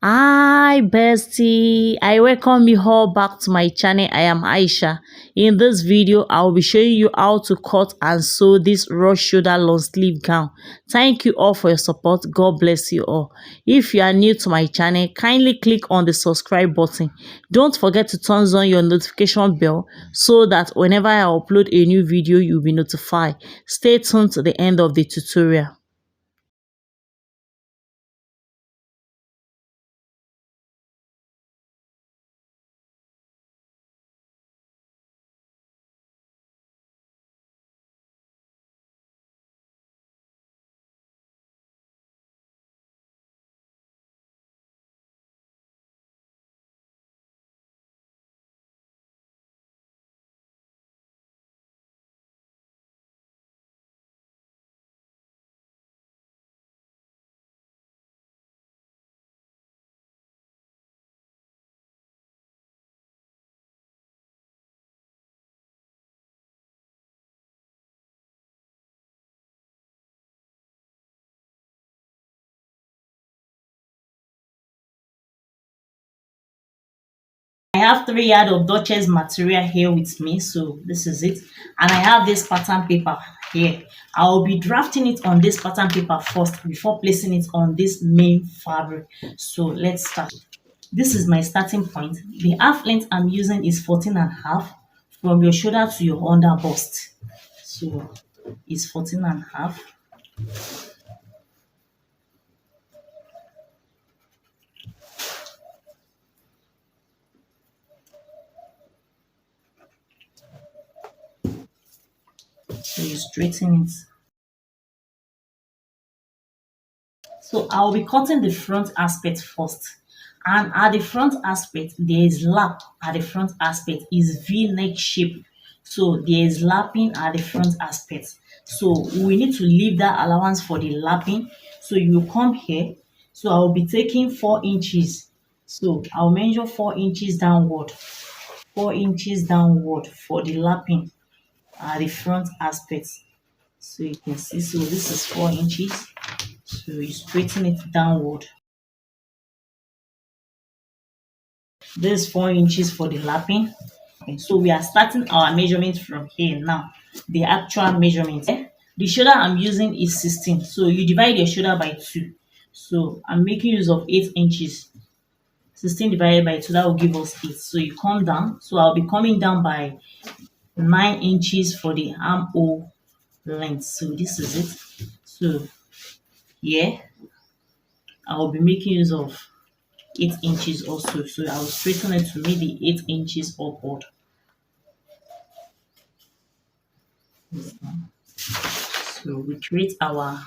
Hi bestie, I welcome you all back to my channel. I am Aisha. In this video I will be showing you how to cut and sew this raw shoulder long sleeve gown. Thank you all for your support. God bless you all. If you are new to my channel, kindly click on the subscribe button. Don't forget to turn on your notification bell so that whenever I upload a new video you'll be notified. Stay tuned to the end of the tutorial. I have 3 yards of Duchess material here with me, so this is it. And I have this pattern paper here. I will be drafting it on this pattern paper first before placing it on this main fabric. So let's start. This is my starting point. The half length I'm using is 14.5 from your shoulder to your under bust. So it's 14.5. So you straighten it. So I'll be cutting the front aspect first. And at the front aspect, there is lap at the front aspect, is V-neck shape. So there is lapping at the front aspect. So we need to leave that allowance for the lapping. So you come here. So I'll be taking 4 inches. So I'll measure 4 inches downward. 4 inches downward for the lapping at the front aspect. So you can see, so this is 4 inches. So you straighten it downward. This is 4 inches for the lapping. Okay, so we are starting our measurement from here now. The actual measurement. The shoulder I'm using is 16. So you divide your shoulder by 2. So I'm making use of 8 inches. 16 divided by 2, that will give us 8. So you come down. So I'll be coming down by 9 inches for the armhole length. So this is it. So here I will be making use of 8 inches also. So I will straighten it to meet the 8 inches upward. So we create our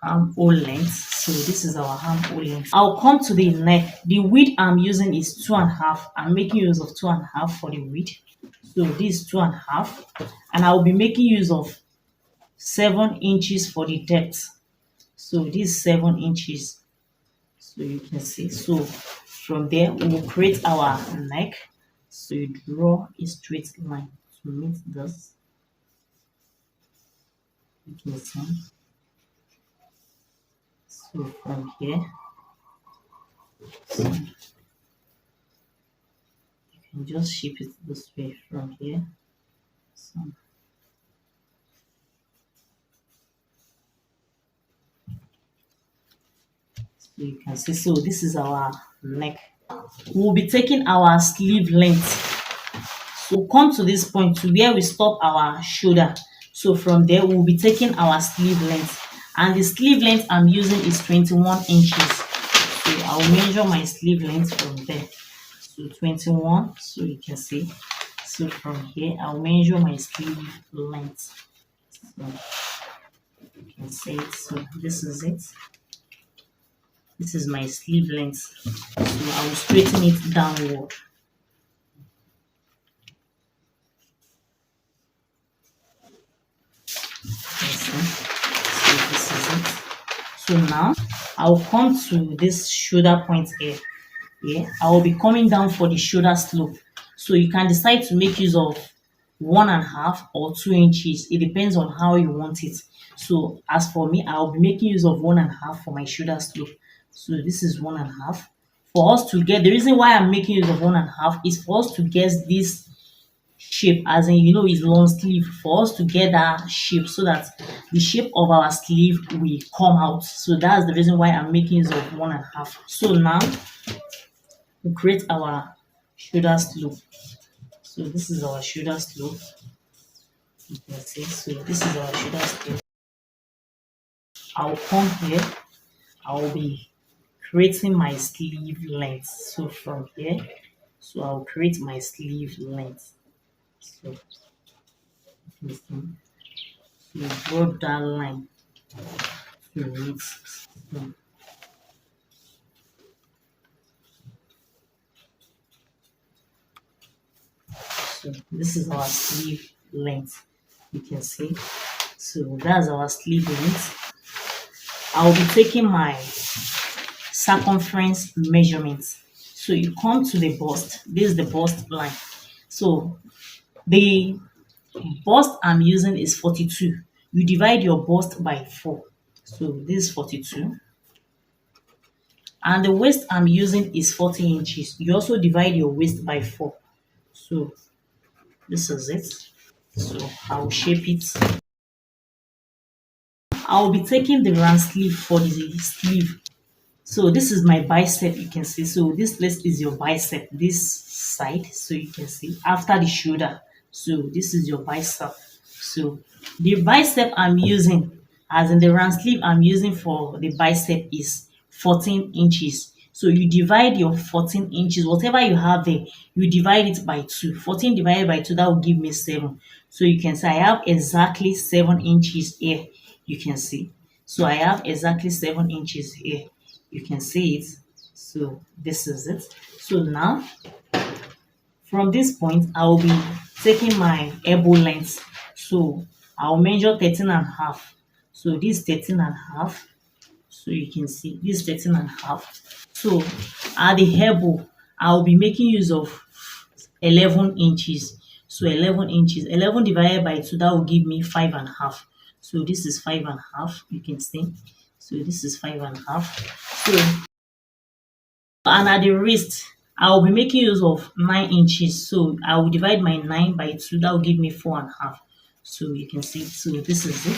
armhole length. So this is our armhole length. I'll come to the neck. The width I'm using is 2.5. I'm making use of 2.5 for the width. So this is 2.5, and I'll be making use of 7 inches for the depth. So this is 7 inches. So you can see. So from there we will create our neck. So you draw a straight line to meet this. You can see. So from here, so you can just shape it this way from here. So you can see. So this is our neck. We'll be taking our sleeve length. So come to this point to where we stop our shoulder. So from there we'll be taking our sleeve length, and the sleeve length I'm using is 21 inches. So I'll measure my sleeve length from there. So 21. So you can see. So from here I'll measure my sleeve length. So you can see it. So this is it. This is my sleeve length. So I will straighten it downward. So this is it. So now I'll come to this shoulder point here. Yeah, I will be coming down for the shoulder slope. So you can decide to make use of 1.5 or 2 inches. It depends on how you want it. So as for me, I'll be making use of 1.5 for my shoulder slope. So this is 1.5. For us to get, the reason why I'm making use of 1.5 is for us to get this shape, as in, it's long sleeve, for us to get that shape so that the shape of our sleeve will come out. So that's the reason why I'm making use of 1.5. So now we create our shoulder slope. So this is our shoulder slope. You can see. So this is our shoulder slope. I'll come here. I'll be creating my sleeve length. So from here, so I'll create my sleeve length. So you can draw that line to it. So so this is our sleeve length. You can see. So that's our sleeve length. I'll be taking my circumference measurement. So you come to the bust. This is the bust line. So the bust I'm using is 42. You divide your bust by 4. So this is 42. And the waist I'm using is 40 inches. You also divide your waist by 4. So this is it. So I'll shape it. I'll be taking the round sleeve for the sleeve. So this is my bicep, you can see. So this place is your bicep, this side. So you can see after the shoulder. So this is your bicep. So the bicep I'm using, as in the round sleeve I'm using for the bicep, is 14 inches. So you divide your 14 inches, whatever you have there, you divide it by 2. 14 divided by 2, that will give me 7. So you can say I have exactly 7 inches here. You can see. So I have exactly 7 inches here. You can see it. So this is it. So now from this point I will be taking my elbow length. So I'll measure 13.5. So this 13.5. So you can see this 13.5. So at the elbow I'll be making use of 11 inches. So 11 inches, 11 divided by 2, that will give me 5.5. So this is 5.5. You can see. So this is 5.5. So, and at the wrist, I will be making use of 9 inches. So I will divide my 9 by 2. That will give me 4.5. So you can see. So this is it.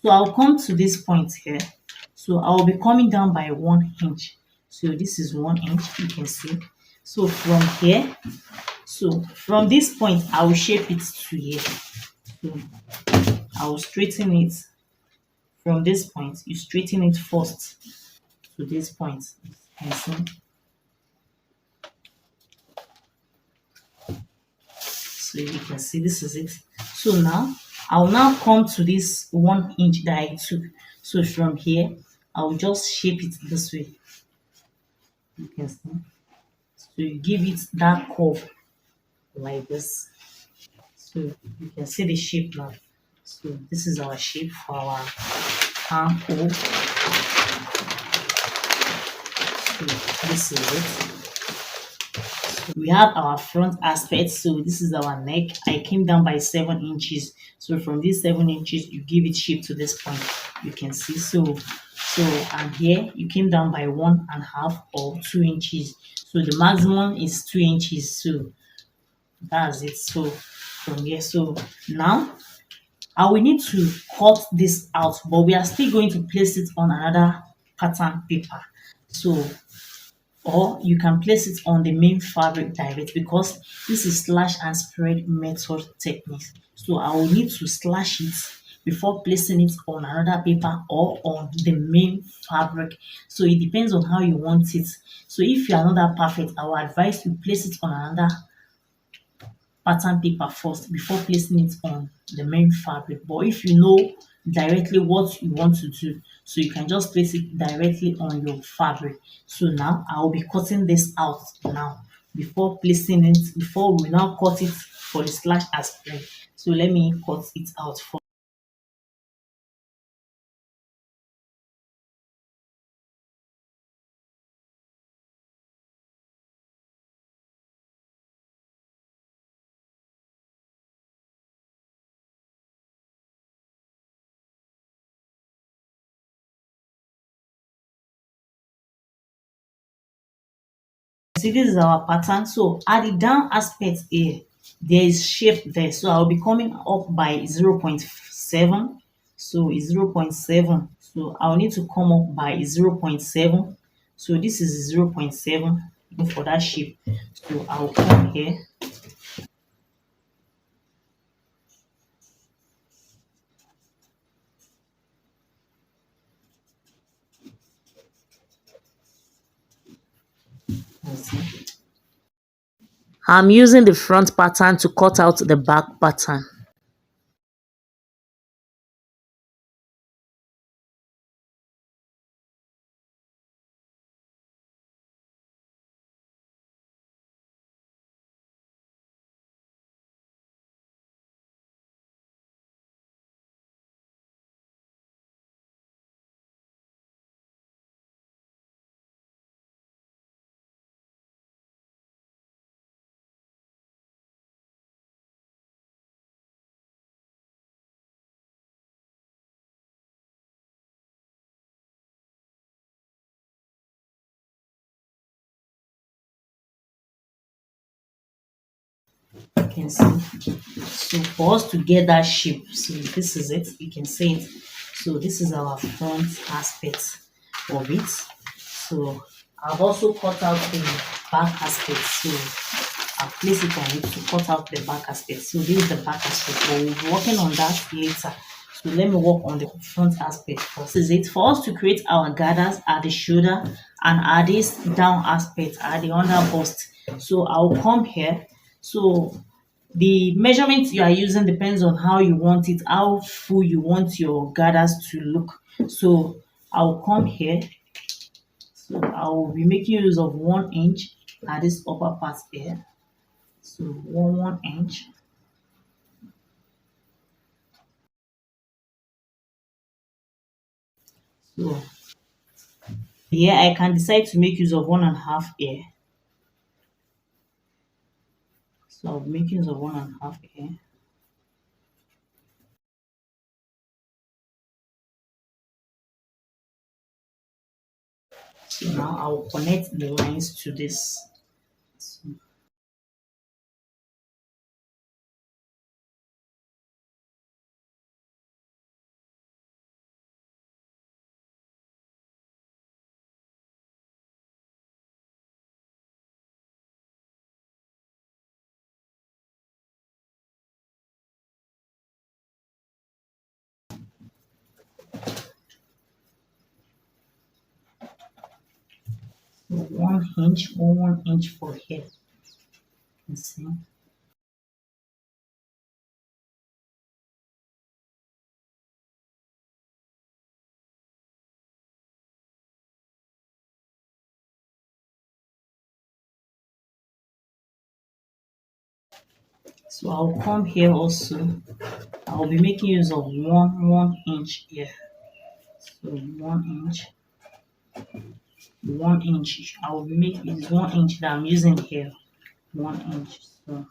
So I'll come to this point here. So I will be coming down by 1 inch. So this is 1 inch. You can see. So from here, so from this point, I will shape it to here. So I will straighten it from this point. You straighten it first to this point. You can see. So you can see this is it. So now I'll now come to this 1 inch that I took. So from here, I'll just shape it this way. You can see. So you give it that curve like this. So you can see the shape now. So this is our shape for our armhole. So this is it. We have our front aspect. So this is our neck. I came down by 7 inches. So from these 7 inches, you give it shape to this point. You can see. So and here you came down by 1.5 or 2 inches. So the maximum is 2 inches. So that's it. So from here, so now I will need to cut this out, but we are still going to place it on another pattern paper. So, or you can place it on the main fabric direct, because this is slash and spread method technique. So I will need to slash it before placing it on another paper or on the main fabric. So it depends on how you want it. So if you are not that perfect, I will advise you place it on another pattern paper first before placing it on the main fabric. But if you know directly what you want to do, so you can just place it directly on your fabric. So now I will be cutting this out now before placing it, before we now cut it for the slash and spread. So let me cut it out first. See, this is our pattern. So at the down aspect here, there is shape there. So I'll be coming up by 0.7. So it's 0.7. So I'll need to come up by 0.7. So this is 0.7 for that shape. So I'll come here. Let's see. I'm using the front pattern to cut out the back pattern. You can see. So for us to get that shape, so this is it. You can see it. So this is our front aspect of it. So I've also cut out the back aspect. So I've placed it on it to cut out the back aspect. So this is the back aspect. But we'll be working on that later. So let me work on the front aspect first. This is it. For us to create our gathers at the shoulder and at this down aspect at the under bust. So I'll come here. So the measurement you are using depends on how you want it, how full you want your gathers to look. So I'll come here. So I will be making use of 1 inch at this upper part here. So 1 inch. So here I can decide to make use of 1.5 here. So I'll be making use of 1.5 here. So now I will connect the lines to this. So 1 inch or 1 inch for here. You see. So I'll come here also. I'll be making use of 1 inch here. So 1 inch, 1 inch. I will be making is 1 inch that I'm using here. 1 inch. So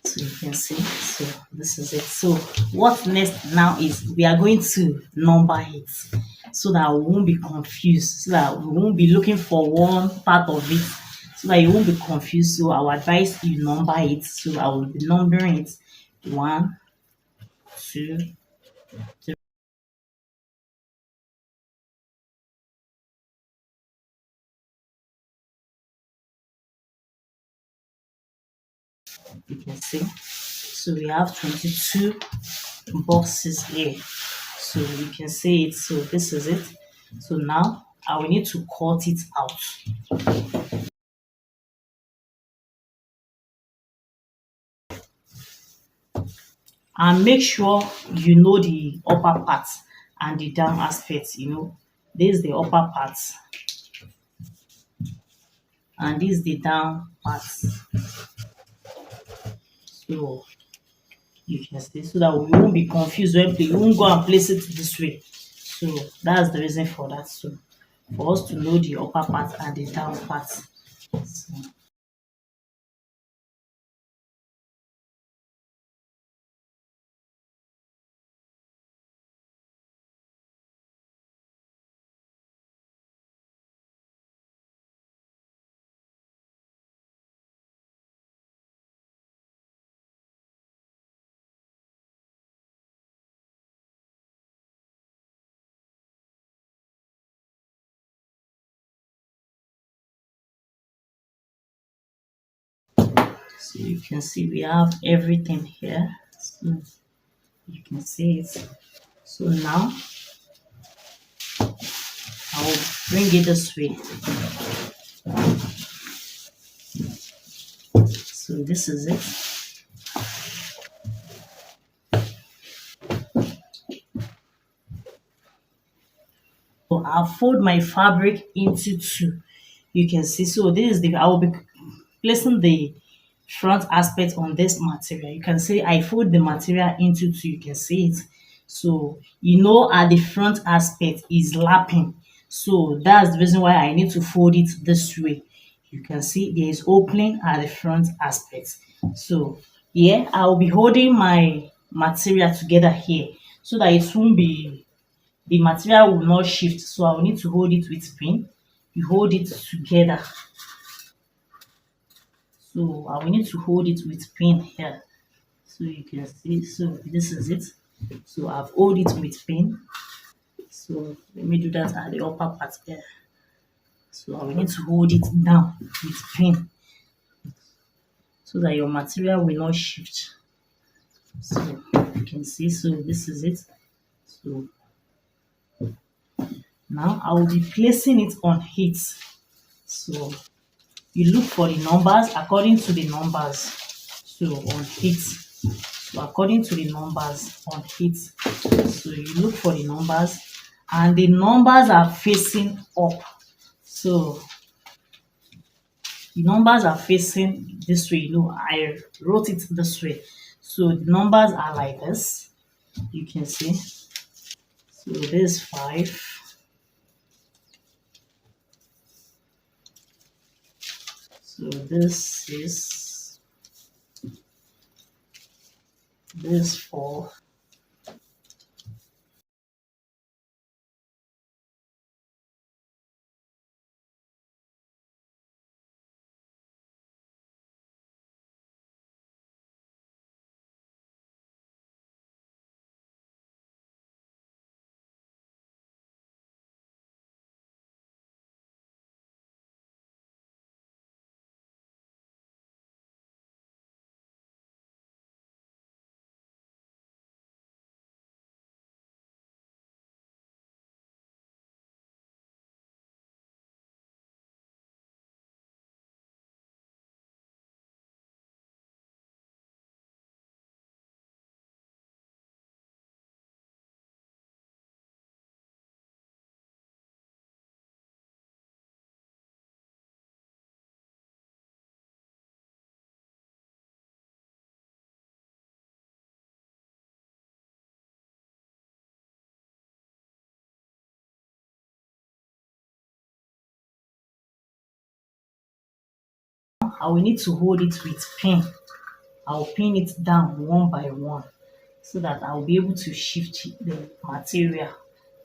so you can see. So this is it. So what next now is we are going to number it so that we won't be confused. So that we won't be looking for one part of it. So that you won't be confused. So I will advise you number it. So I will be numbering it. 1, 2, you can see. So we have 22 boxes here. So you can see it. So this is it. So now I will need to cut it out. And make sure you know the upper part and the down aspect. This is the upper part and this is the down part. So You can see, so that we won't be confused when we won't go and place it this way. So that's the reason for that. So for us to know the upper part and the down part. So, so you can see we have everything here. So you can see it. So now I'll bring it this way. So this is it. So I'll fold my fabric into two. You can see, so this is the, I will be placing the front aspect on this material. You can see I fold the material into two. You can see it. So you know at the front aspect is lapping. So that's the reason why I need to fold it this way. You can see there is opening at the front aspect. So yeah, I'll be holding my material together here so that it won't be, the material will not shift. So I will need to hold it with pin. You hold it together. So I will need to hold it with pin here. So you can see, so this is it. So I've hold it with pin. So let me do that at the upper part there. So I will need to hold it down with pin so that your material will not shift. So you can see, so this is it. So now I will be placing it on heat. So you look for the numbers according to the numbers. So on heat. So according to the numbers on heat. So you look for the numbers and the numbers are facing up. So the numbers are facing this way. You know, I wrote it this way. So the numbers are like this. You can see. So this 5. So this 4. I will need to hold it with pin. I'll pin it down one by one so that I'll be able to shift the material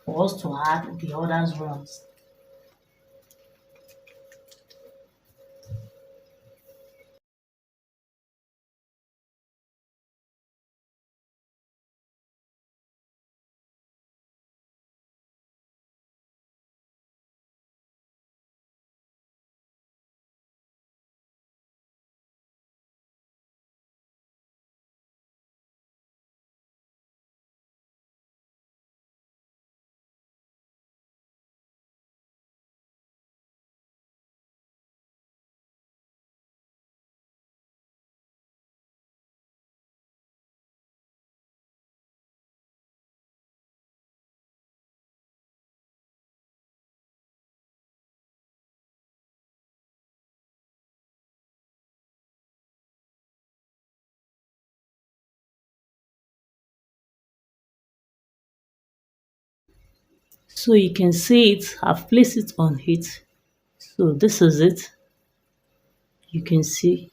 for us to add the others ones. So you can see it. I've placed it on it. So this is it. You can see.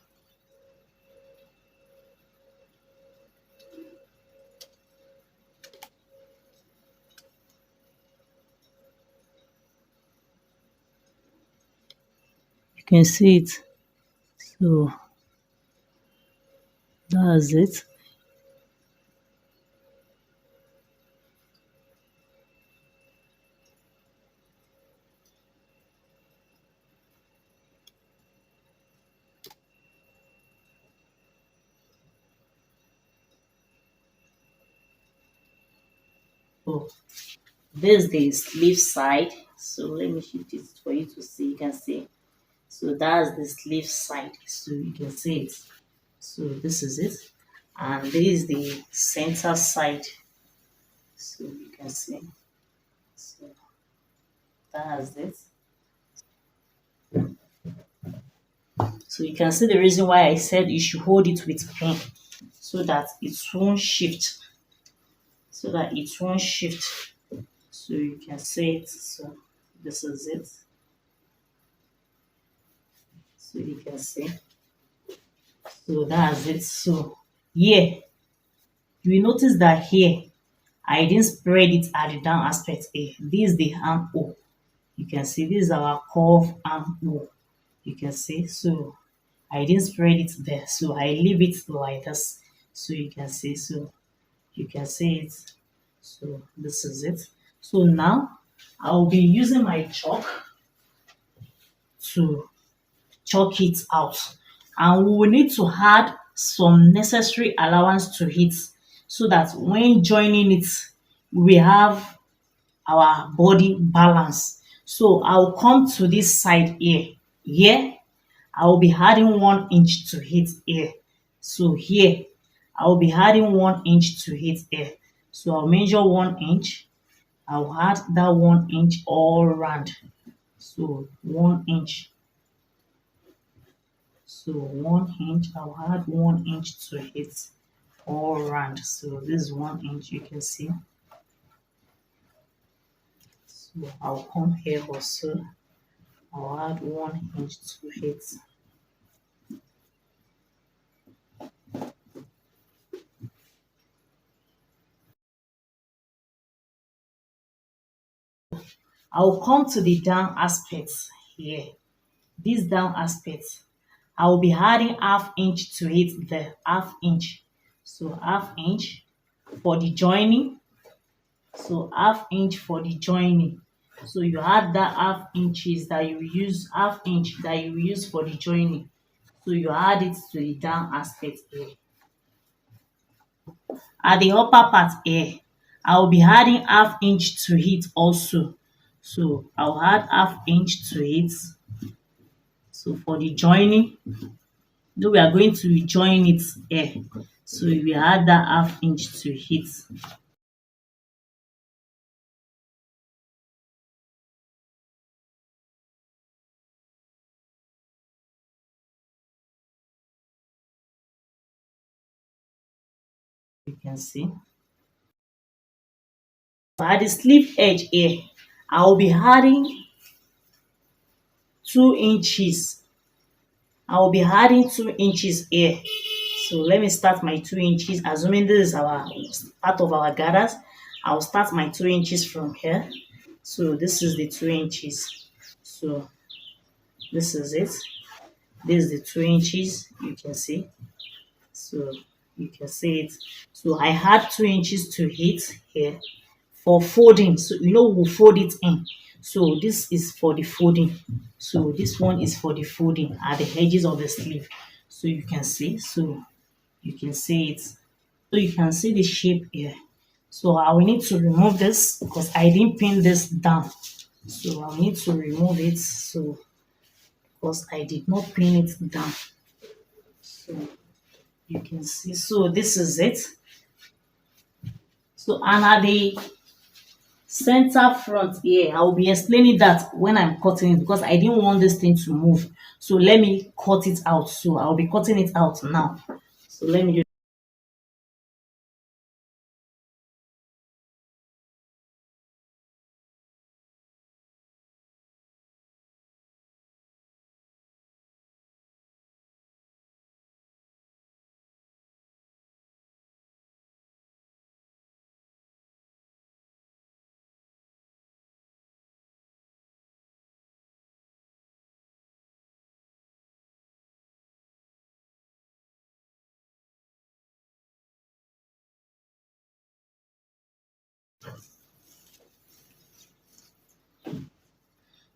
You can see it. So that's it. So this is the sleeve side. So let me shift it for you to see. You can see. So that's the sleeve side. So you can see it. So this is it. And this is the center side. So you can see. So that's it. So you can see the reason why I said you should hold it with pin so that it won't shift. So that it won't shift. So you can see it. So this is it. So you can see. So that's it. So here you will notice that here I didn't spread it at the down aspect A. This is the armhole. You can see this is our curve armhole. You can see. So I didn't spread it there. So I leave it like this. So you can see. So you can see it. So this is it. So now I'll be using my chalk to chalk it out, and we will need to add some necessary allowance to it so that when joining it we have our body balance. So I'll come to this side here I will be adding 1 inch to it here. So here I will be adding 1 inch to it here. So I'll measure 1 inch. I'll add that 1 inch all around. So 1 inch. So 1 inch, I'll add 1 inch to it all around. So this is 1 inch, you can see. So I'll come here also. I'll add 1 inch to it. I'll come to the down aspects here. This down aspect, I will be adding half inch to it there, half inch. So half inch for the joining. So half inch for the joining. So you add that half inches that you use, half inch that you use for the joining. So you add it to the down aspect here. At the upper part here, I will be adding half inch to it also. So I'll add half inch to it. So for the joining, though we are going to join it here, so we add that half inch to it. You can see. At the sleeve edge here, I will be adding 2 inches. I will be adding 2 inches here. So let me start my 2 inches. Assuming this is our part of our gathers, I'll start my 2 inches from here. So this is the 2 inches. So this is it. This is the 2 inches. You can see. So you can see it. So I had 2 inches to hit here for folding. So we'll fold it in. So this is for the folding. So this one is for the folding at the edges of the sleeve. So you can see. So you can see it. So you can see the shape here. So I will need to remove this because I didn't pin this down. So I will need to remove it. So because I did not pin it down. So you can see. So this is it. So and at the center front here, I will be explaining that when I'm cutting it because I didn't want this thing to move. So let me cut it out. So I'll be cutting it out now. So let me just.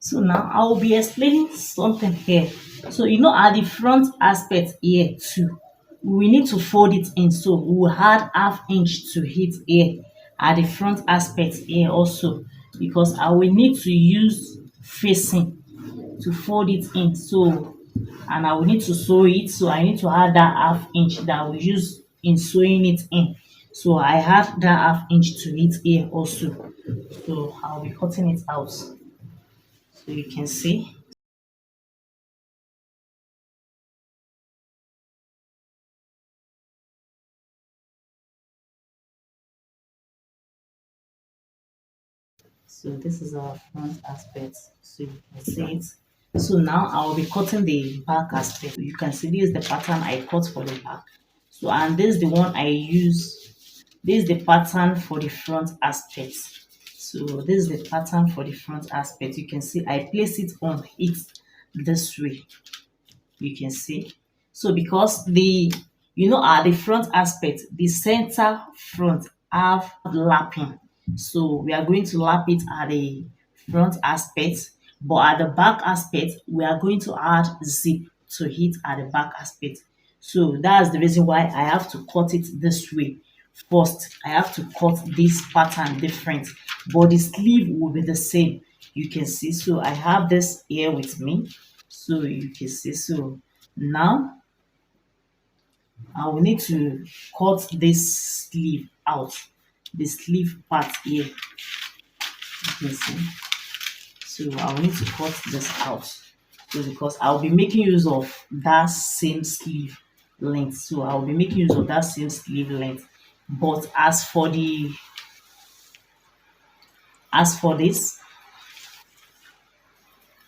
So now I will be explaining something here. So you know at the front aspect here too, we need to fold it in. So we will add half inch to it here at the front aspect here also, because I will need to use facing to fold it in. So and I will need to sew it. So I need to add that half inch that I will use in sewing it in. So I add that half inch to it here also. So I'll be cutting it out. So you can see. So this is our front aspect. So you can see it. So now I will be cutting the back aspect. You can see this is the pattern I cut for the back. So and this is the one I use. This is the pattern for the front aspect. So this is the pattern for the front aspect. You can see I place it on it this way. You can see. So because the at the front aspect, the center front have lapping. So we are going to lap it at the front aspect, but at the back aspect, we are going to add zip to it at the back aspect. So that's the reason why I have to cut it this way. First, I have to cut this pattern different, but the sleeve will be the same. You can see. So I have this here with me. So you can see. So now I will need to cut this sleeve out. The sleeve part here. You can see. So I will need to cut this out. So because I'll be making use of that same sleeve length. So I'll be making use of that same sleeve length. But as for this,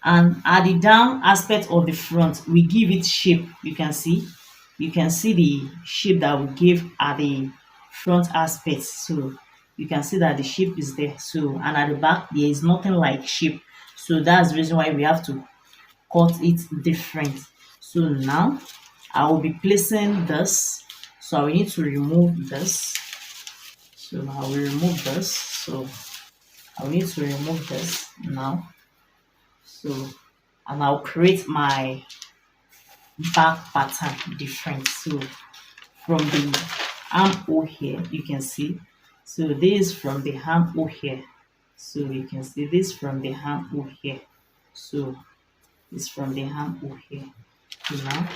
and at the down aspect of the front we give it shape. You can see the shape that we give at the front aspect. So you can see that the shape is there. So and at the back there is nothing like shape. So that's the reason why we have to cut it different. So now I will be placing this. So I will need to remove this. So I will remove this. So I will need to remove this now. So and I'll create my back pattern different. So from the armhole here, you can see. So this from the armhole here. So you can see this from the armhole here. So it's from the armhole here. So now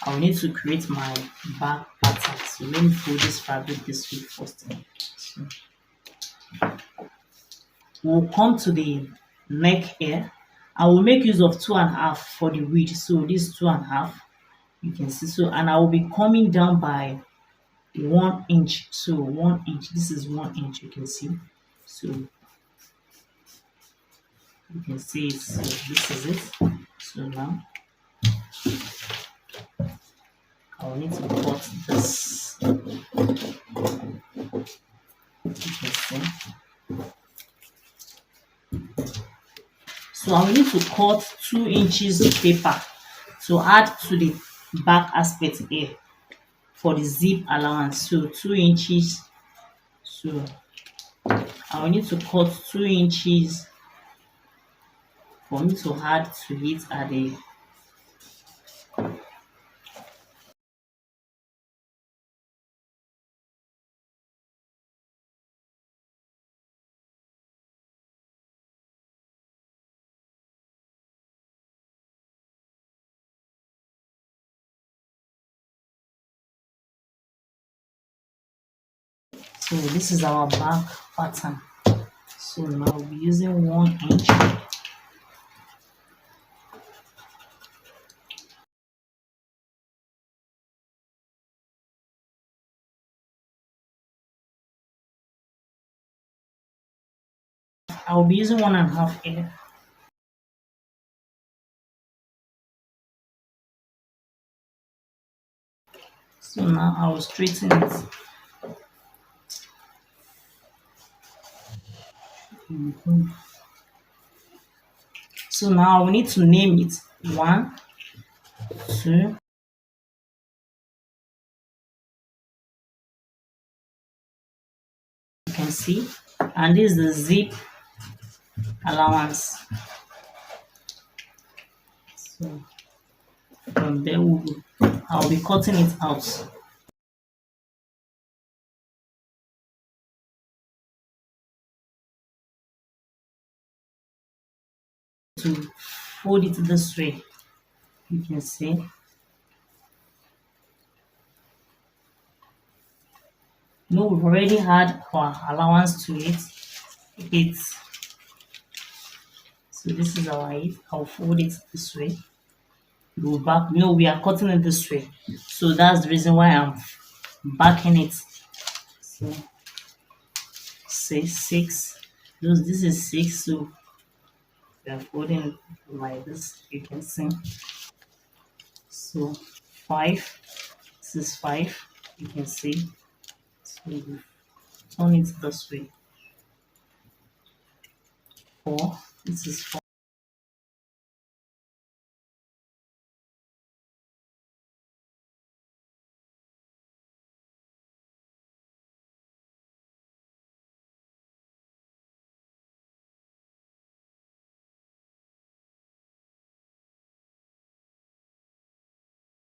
I will need to create my back pattern. So let me fold this fabric this way first. So we'll come to the neck here. I will make use of 2.5 for the width. So this 2.5, you can see. So and I will be coming down by 1 inch. So 1 inch. This is 1 inch. You can see. So you can see it. So this is it. So now I will need to cut this. You can see. So I will need to cut 2 inches paper to add to the back aspect here for the zip allowance. So 2 inches. So I will need to cut 2 inches for me to add to it at the so this is our back pattern. So now we'll be using 1 inch. I'll be using 1.5 here. So now I will straighten it. So now we need to name it 1, 2. You can see, and this is the zip allowance. So from there I'll be cutting it out to fold it this way. You can see. No, we've already had our allowance to it. It's so this is our eight. I'll fold it this way. Go back. No, we are cutting it this way. So that's the reason why I'm backing it. So say six. This is six, so we are folding it like this. You can see. So five. This is five. You can see. So we turn it this way. Four. This is four.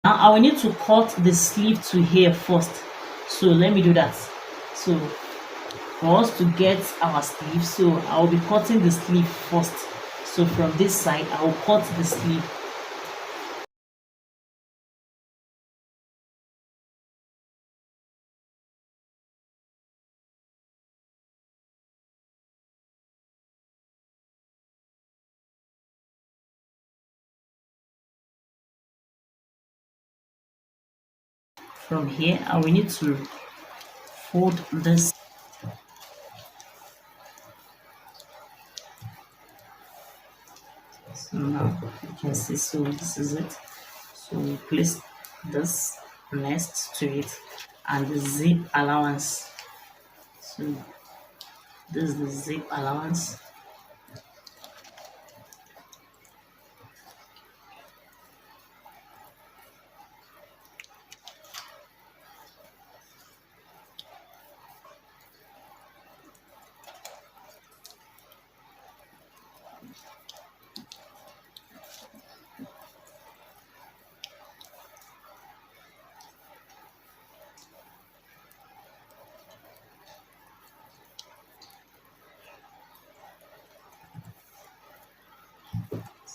Now I will need to cut the sleeve to here first. So let me do that. So for us to get our sleeve, so I will be cutting the sleeve first. So from this side, I will cut the sleeve. From here, I will need to fold this. So now you can see, so this is it. So we place this next to it and the zip allowance. So this is the zip allowance.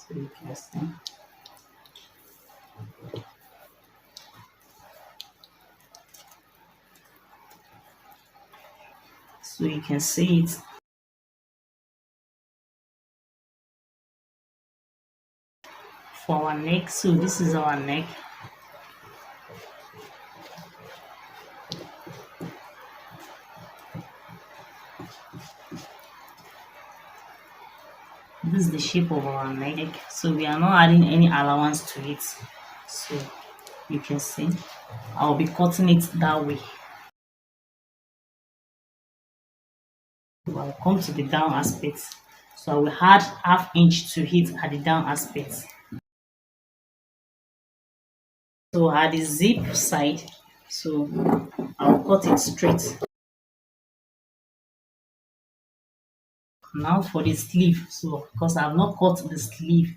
So you can see. So you can see it. For our neck, so this is our neck. This is the shape of our neck, so we are not adding any allowance to it. So you can see I'll be cutting it that way. So I'll come to the down aspect, so I will add half inch to it at the down aspect. So at the zip side, so I'll cut it straight. Now for the sleeve, so because I've not cut the sleeve,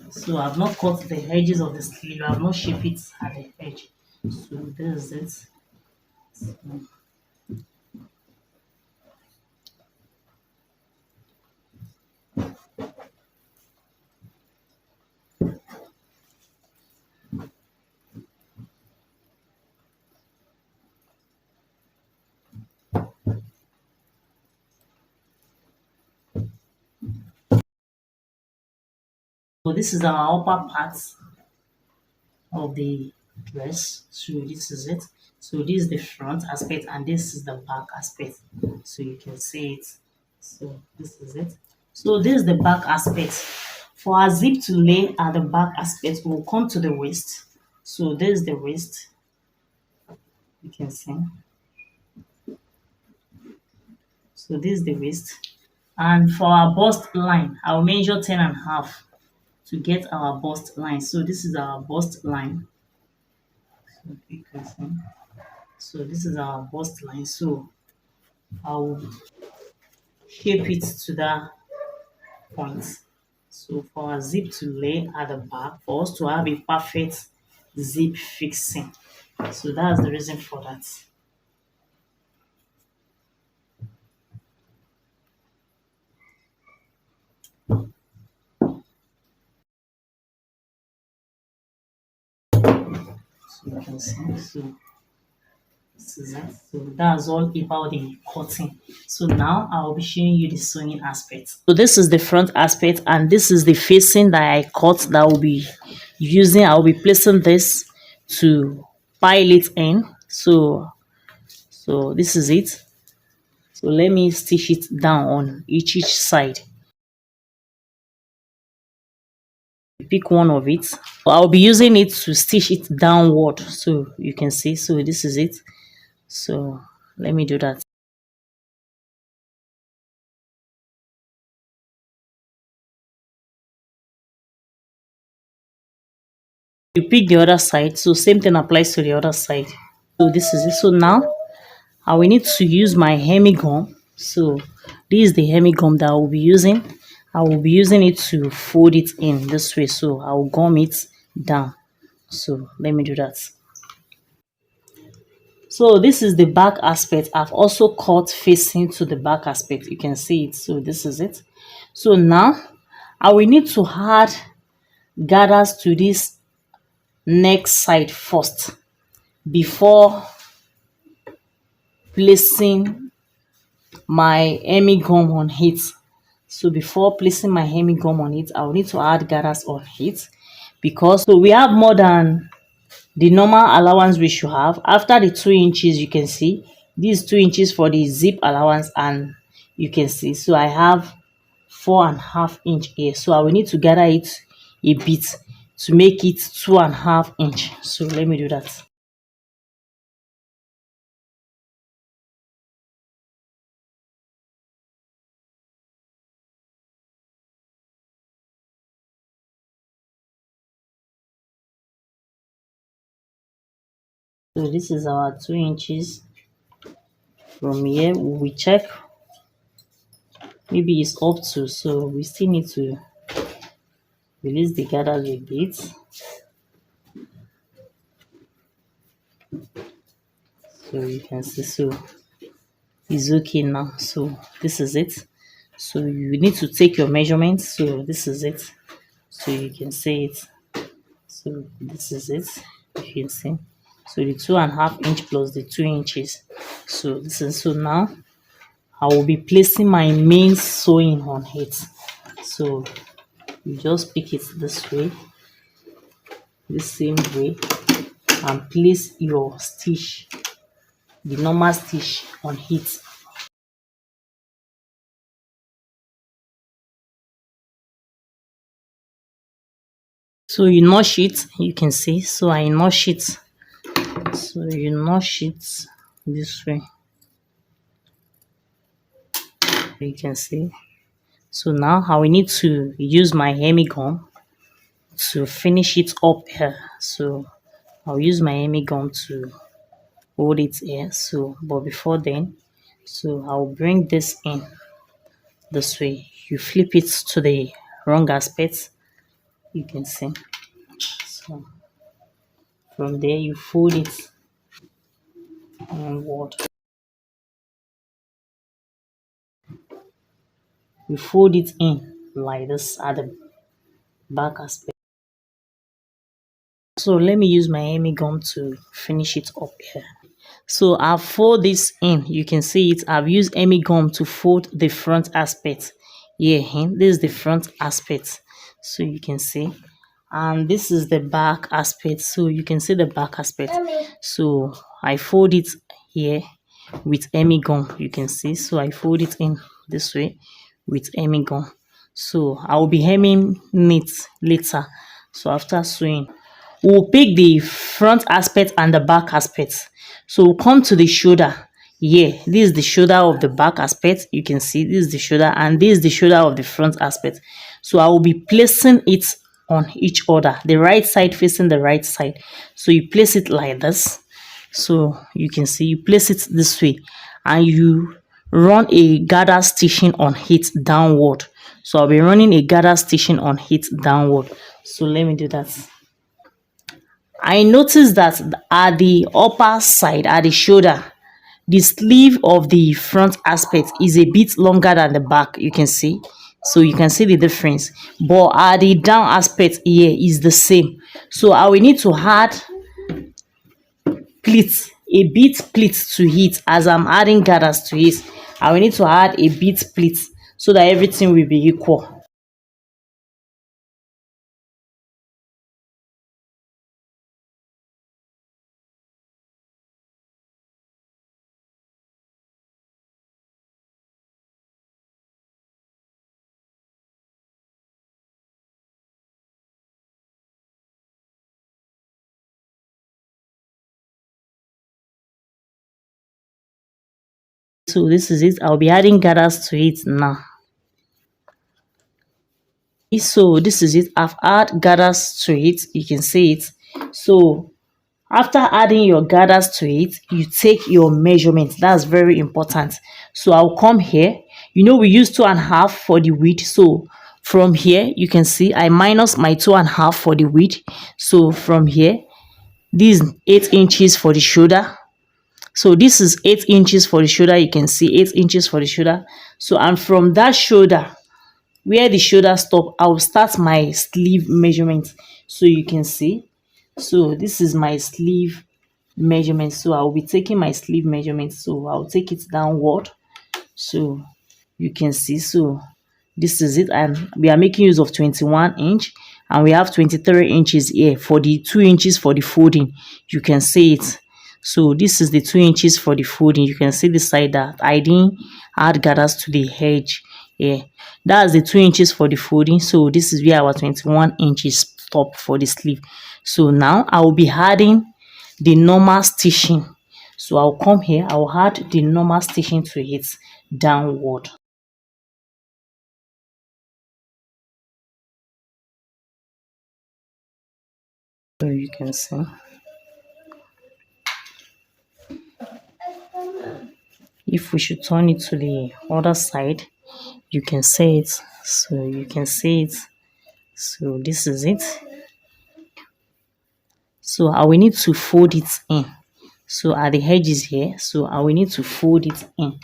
so I've not cut the edges of the sleeve, I've not shaped it at the edge. So this is it. So this is our upper part of the dress. So this is it. So this is the front aspect and this is the back aspect. So you can see it. So this is it. So this is the back aspect. For our zip to lay at the back aspect, we'll come to the waist. So this is the waist. You can see. So this is the waist. And for our bust line, I'll measure 10.5 to get our bust line. So this is our bust line. So you can see. So this is our bust line. So I'll shape it to that point. So for our zip to lay at the back, for us to have a perfect zip fixing. So that's the reason for that. So you can see. So this is it. So that's all about the cutting. So now I'll be showing you the sewing aspect. So this is the front aspect, and this is the facing that I cut that will be using. I'll be placing this to pile it in. So this is it. So let me stitch it down on each side. Pick one of it. I'll be using it to stitch it downward, so you can see. So this is it. So let me do that. You pick the other side, so same thing applies to the other side. So this is it. So now I will need to use my hemi gum. So this is the hemi gum that I will be using. I will be using it to fold it in this way. So I will gum it down. So let me do that. So this is the back aspect. I've also cut facing to the back aspect. You can see it. So this is it. So now I will need to add gathers to this neck side first before placing my hemi gum on it. So before placing my hemi gum on it, I will need to add gathers on it, because so we have more than the normal allowance we should have. After the 2 inches, you can see these 2 inches for the zip allowance, and you can see so I have 4.5 inch here. So I will need to gather it a bit to make it 2.5 inch. So let me do that. So this is our 2 inches. From here we check, maybe it's up to, so we still need to release the gathers a bit. So you can see, so it's okay now. So this is it. So you need to take your measurements. So this is it. So you can see it. So this is it. You can see. So the 2.5 inch plus the 2 inches. So this is, so now I will be placing my main sewing on it. So you just pick it this way, the same way, and place your stitch, the normal stitch, on it. So you notch it, you can see. So I notch it. So you notch it this way. You can see. So now I will need to use my hemi gum to finish it up here. So I'll use my hemi gum to hold it here. So but before then, so I'll bring this in this way. You flip it to the wrong aspect, you can see. So from there you fold it onward. You fold it in like this at the back aspect. So let me use my hemi gum to finish it up here. So I've fold this in, you can see it. I've used hemi gum to fold the front aspect here. This is the front aspect, so you can see, and this is the back aspect, so you can see the back aspect. So I fold it here with hemi gum, you can see. So I fold it in this way with hemi gum. So I will be hemming it later. So after sewing, we'll pick the front aspect and the back aspect. So we'll come to the shoulder. Yeah, this is the shoulder of the back aspect, you can see. This is the shoulder, and this is the shoulder of the front aspect. So I will be placing it on each other, the right side facing the right side. So you place it like this. So you can see, you place it this way, and you run a gather stitching on it downward. So I'll be running a gather stitching on it downward. So let me do that. I noticed that at the upper side, at the shoulder, the sleeve of the front aspect is a bit longer than the back. You can see, so you can see the difference, but at the down aspect here is the same. So I will need to add pleats, a bit pleat to it. As I'm adding gathers to it, I will need to add a bit pleat so that everything will be equal. So this is it. I'll be adding gathers to it now. So this is it. I've added gathers to it. You can see it. So after adding your gathers to it, you take your measurement. That's very important. So I'll come here. You know, we use 2.5 for the width. So from here, you can see I minus my 2.5 for the width. So from here, this is 8 inches for the shoulder. So this is 8 inches for the shoulder. You can see 8 inches for the shoulder. So and from that shoulder, where the shoulder stop, I'll start my sleeve measurement. So you can see, so this is my sleeve measurement. So I'll be taking my sleeve measurement, so I'll take it downward. So you can see, so this is it, and we are making use of 21 inch, and we have 23 inches here for the 2 inches for the folding. You can see it. So this is the 2 inches for the folding. You can see the side that I didn't add gathers to the edge. Yeah, that's the 2 inches for the folding. So this is where our 21 inches stop for the sleeve. So now I will be adding the normal stitching. So I'll come here, I'll add the normal stitching to it downward. So you can see, if we should turn it to the other side, you can see it. So you can see it. So this is it. So I will need to fold it in. So at the edges here, so I will need to fold it in.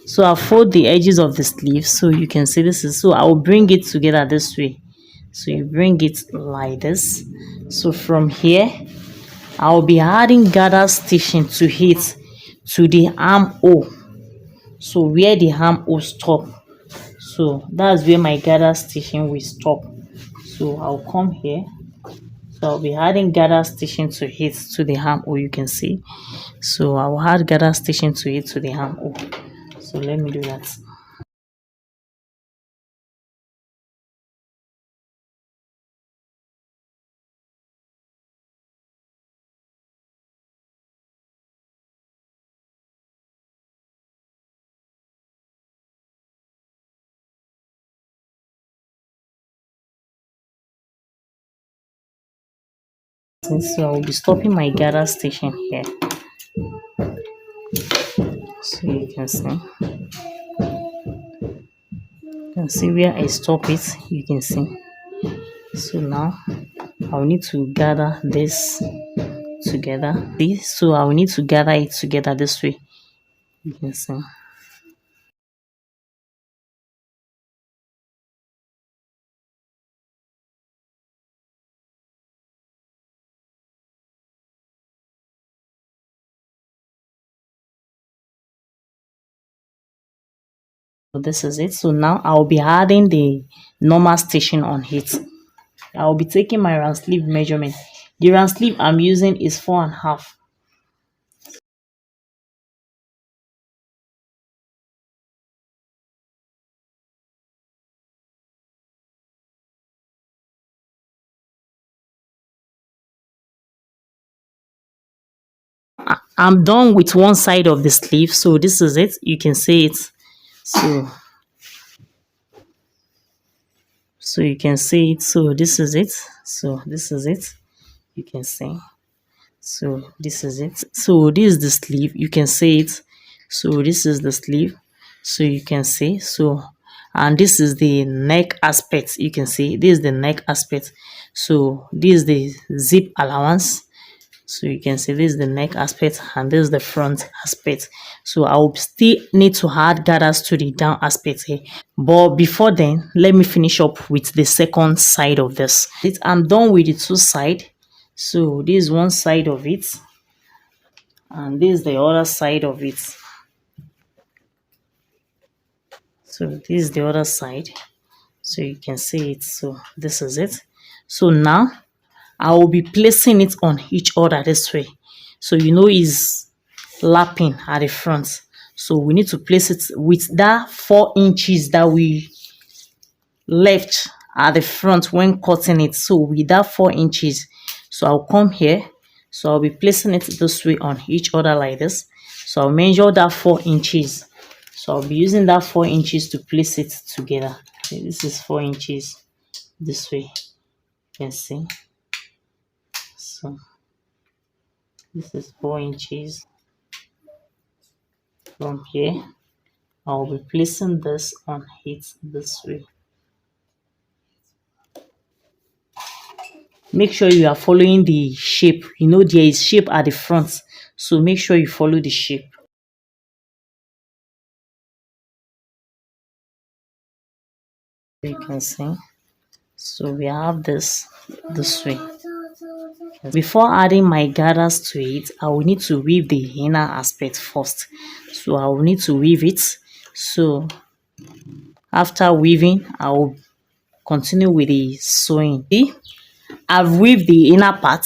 So I'll fold the edges of the sleeve, so you can see this is, so I will bring it together this way. So you bring it like this. So from here, I'll be adding gather stitching to it to the armhole. So where the armhole stop, so that's where my gather stitching will stop. So I'll come here. So I'll be adding gather stitching to it to the armhole. You can see. So I'll add gather stitching to it to the armhole. So let me do that. So I'll be stopping my gather stitching here. So you can see where I stop it. You can see. So now I'll need to gather this together. This, so I'll need to gather it together this way. You can see. So this is it. So now I'll be adding the normal stitching on it. I'll be taking my round sleeve measurement. The round sleeve I'm using is 4.5. I'm done with one side of the sleeve, so this is it. You can see it. So So you can see it. So this is it. So this is it. You can see. So this is it. So this is the sleeve. You can see it. So this is the sleeve. So you can see. So and this is the neck aspect. You can see this is the neck aspect. So this is the zip allowance. So you can see this is the neck aspect and this is the front aspect. So I will still need to add gathers to the down aspect here, but before then let me finish up with the second side of this. I'm done with the two side. So this is one side of it and this is the other side of it. So this is the other side. So you can see it. So this is it. So now I will be placing it on each other this way. So you know is lapping at the front. So we need to place it with that 4 inches that we left at the front when cutting it. So with that 4 inches, so I'll come here. So I'll be placing it this way on each other like this. So I'll measure that 4 inches. So I'll be using that 4 inches to place it together. Okay, this is 4 inches this way. You can see. So this is 4 inches from here. I'll be placing this on it this way. Make sure you are following the shape. You know there is shape at the front, so make sure you follow the shape. You can see. So we have this way. Before adding my gathers to it, I will need to weave the inner aspect first. So I will need to weave it. So after weaving, I will continue with the sewing. See, I've weaved the inner part.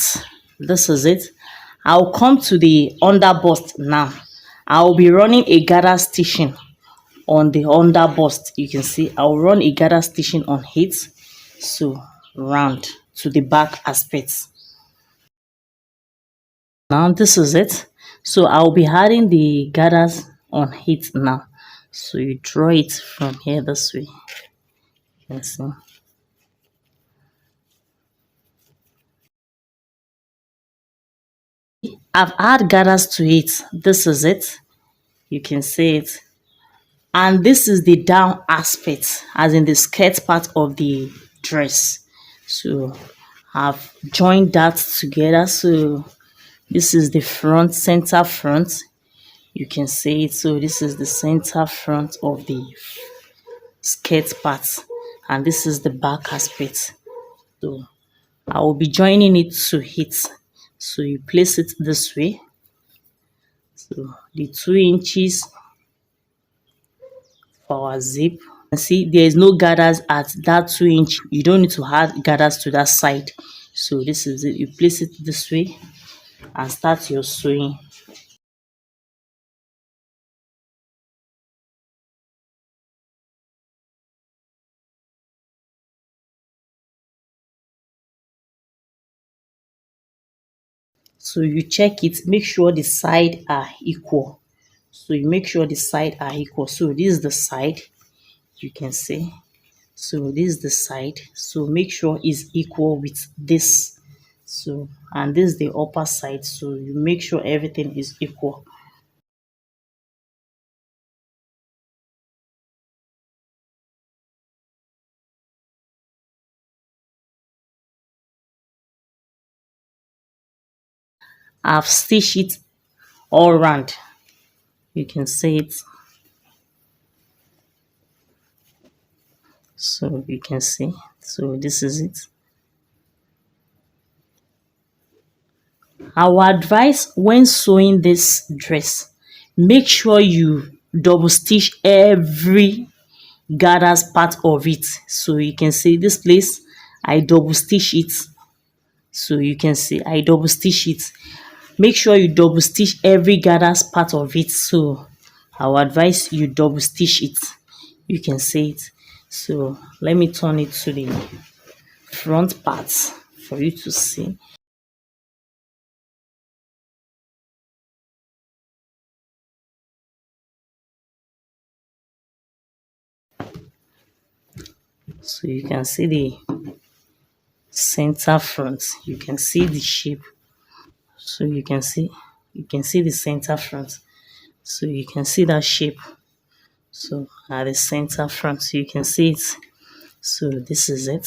This is it. I'll come to the under bust now. I'll be running a gather stitching on the under bust. You can see I'll run a gather stitching on it. So round to the back aspects. Now this is it. So I'll be adding the gathers on it now. So you draw it from here this way. You can see. I've added gathers to it. This is it. You can see it. And this is the down aspect, as in the skirt part of the dress. So I've joined that together. So this is the front, center front. You can see it. So this is the center front of the skirt part, and this is the back aspect. So I will be joining it to it. So you place it this way. So the 2 inches for our zip. And see, there is no gathers at that 2 inch. You don't need to add gathers to that side. So this is it. You place it this way and start your sewing. So you check it, make sure the side are equal. So you make sure the side are equal. So this is the side, you can see. So this is the side. So make sure it's equal with this. So and this is the upper side. So you make sure everything is equal. I've stitched it all around. You can see it. So you can see. So this is it. I will advise when sewing this dress, make sure you double stitch every gathers part of it. So you can see this place, I double stitch it. So you can see I double stitch it. Make sure you double stitch every gathers part of it. So I will advise you double stitch it. You can see it. So let me turn it to the front part for you to see. So you can see the center front, you can see the shape. So you can see the center front, so you can see that shape. So at the center front, so you can see it. So this is it.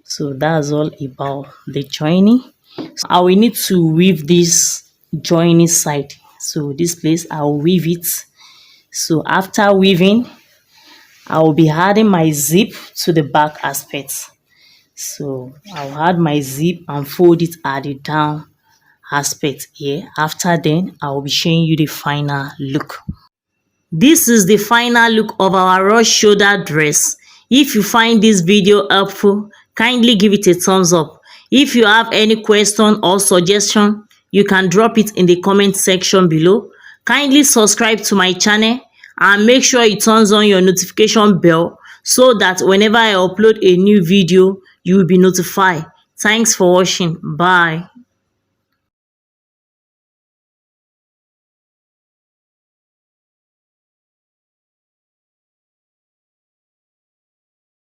So that's all about the joining. So I will need to weave this joining side. So this place I will weave it. So after weaving, I will be adding my zip to the back aspect. So I'll add my zip and fold it at the down aspect here. After then, I will be showing you the final look. This is the final look of our rush shoulder dress. If you find this video helpful, kindly give it a thumbs up. If you have any question or suggestion, you can drop it in the comment section below. Kindly subscribe to my channel and make sure you turn on your notification bell so that whenever I upload a new video, you will be notified. Thanks for watching. Bye.